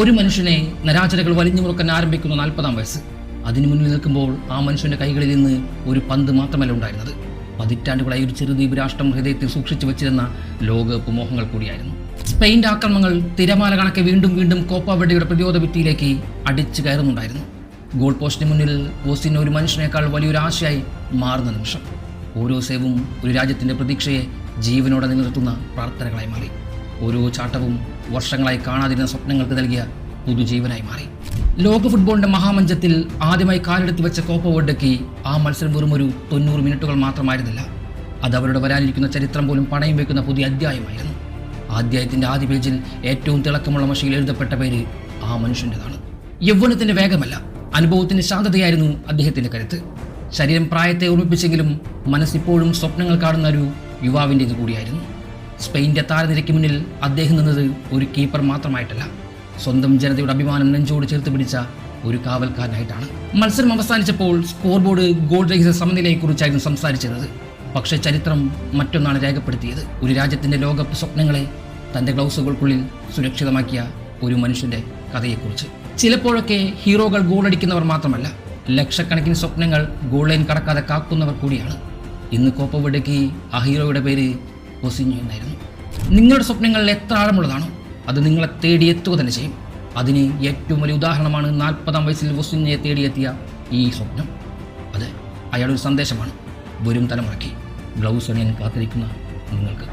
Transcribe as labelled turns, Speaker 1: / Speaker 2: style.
Speaker 1: ഒരു മനുഷ്യനെ നരാചരകൾ വലിഞ്ഞു മുറുക്കാൻ ആരംഭിക്കുന്ന 40-ാം വയസ്സ്. അതിനു മുന്നിൽ നിൽക്കുമ്പോൾ ആ മനുഷ്യന്റെ കൈകളിൽ നിന്ന് ഒരു പന്ത് മാത്രമല്ല ഉണ്ടായിരുന്നത്, പതിറ്റാണ്ടുകളായി ഒരു ചെറുദ്വീപ് രാഷ്ട്രം ഹൃദയത്തിൽ സൂക്ഷിച്ചു വെച്ചിരുന്ന ലോകകപ്പ് മോഹങ്ങൾ കൂടിയായിരുന്നു. സ്പെയിൻ്റെ ആക്രമണങ്ങൾ തിരമാല കണക്കെ വീണ്ടും വീണ്ടും കോപ്പ വെർഡിയുടെ പ്രതിരോധ ഭിത്തിയിലേക്ക് അടിച്ചു കയറുന്നുണ്ടായിരുന്നു. ഗോൾ പോസ്റ്റിന് മുന്നിൽ ഓസിന് ഒരു മനുഷ്യനേക്കാൾ വലിയൊരു ആശയായി മാറുന്ന നിമിഷം. ഓരോ സേവും ഒരു രാജ്യത്തിൻ്റെ പ്രതീക്ഷയെ ജീവനോടെ നിലനിർത്തുന്ന പ്രാർത്ഥനകളായി മാറി. ഓരോ ചാട്ടവും വർഷങ്ങളായി കാണാതിരുന്ന സ്വപ്നങ്ങൾക്ക് നൽകിയ പുതുജീവനായി മാറി. ലോക ഫുട്ബോളിന്റെ മഹാമഞ്ചത്തിൽ ആദ്യമായി കാലെടുത്ത് വെച്ച കോപ്പ വെർഡയ്ക്ക് ആ മത്സരം വെറും ഒരു 90 മിനിറ്റുകൾ മാത്രമായിരുന്നില്ല. അത് അവരുടെ വരാനിരിക്കുന്ന ചരിത്രം പോലും പണയം വെക്കുന്ന പുതിയ അധ്യായമായിരുന്നു. ആ അധ്യായത്തിന്റെ ആദ്യ പേജിൽ ഏറ്റവും തിളക്കമുള്ള മഷിയിൽ എഴുതപ്പെട്ട പേര് ആ മനുഷ്യൻ്റെതാണ്. യൗവനത്തിന്റെ വേഗമല്ല, അനുഭവത്തിന്റെ ശാന്തതയായിരുന്നു അദ്ദേഹത്തിന്റെ കരുത്ത്. ശരീരം പ്രായത്തെ ഓർമ്മിപ്പിച്ചെങ്കിലും മനസ്സിപ്പോഴും സ്വപ്നങ്ങൾ കാണുന്ന ഒരു യുവാവിൻ്റേത് കൂടിയായിരുന്നു. സ്പെയിൻ്റെ താരനിരയ്ക്ക് മുന്നിൽ അദ്ദേഹം നിന്നത് ഒരു കീപ്പർ മാത്രമായിട്ടല്ല, സ്വന്തം ജനതയുടെ അഭിമാനം നെഞ്ചോട് ചേർത്ത് പിടിച്ച ഒരു കാവൽക്കാരനായിട്ടാണ്. മത്സരം അവസാനിച്ചപ്പോൾ സ്കോർ ബോർഡ് ഗോൾ രഹിത സമനിലയെക്കുറിച്ചായിരുന്നു സംസാരിച്ചിരുന്നത്. പക്ഷേ ചരിത്രം മറ്റൊന്നാണ് രേഖപ്പെടുത്തിയത്. ഒരു രാജ്യത്തിൻ്റെ ലോകകപ്പ് സ്വപ്നങ്ങളെ തൻ്റെ ഗ്ലൗസുകൾക്കുള്ളിൽ സുരക്ഷിതമാക്കിയ ഒരു മനുഷ്യൻ്റെ കഥയെക്കുറിച്ച്. ചിലപ്പോഴൊക്കെ ഹീറോകൾ ഗോളടിക്കുന്നവർ മാത്രമല്ല, ലക്ഷക്കണക്കിന് സ്വപ്നങ്ങൾ ഗോൾ ലൈൻ കടക്കാതെ കാക്കുന്നവർ കൂടിയാണ്. ഇന്ന് കോപ്പ വെർഡയ്ക്ക് ആ ഹീറോയുടെ പേര് ഓസിഞ്ഞോ എന്നായിരുന്നു. നിങ്ങളുടെ സ്വപ്നങ്ങൾ എത്ര ആഴമുള്ളതാണോ അത് നിങ്ങളെ തേടിയെത്തുക തന്നെ ചെയ്യും. അതിന് ഏറ്റവും വലിയ ഉദാഹരണമാണ് 40-ാം വയസ്സിൽ ഓസിഞ്ഞയെ തേടിയെത്തിയ ഈ സ്വപ്നം. അത് അയാളൊരു സന്ദേശമാണ് വരും തലമുറയ്ക്ക് ഗ്ലൗസ് അണിയാൻ കാത്തിരിക്കുന്ന നിങ്ങൾക്ക്.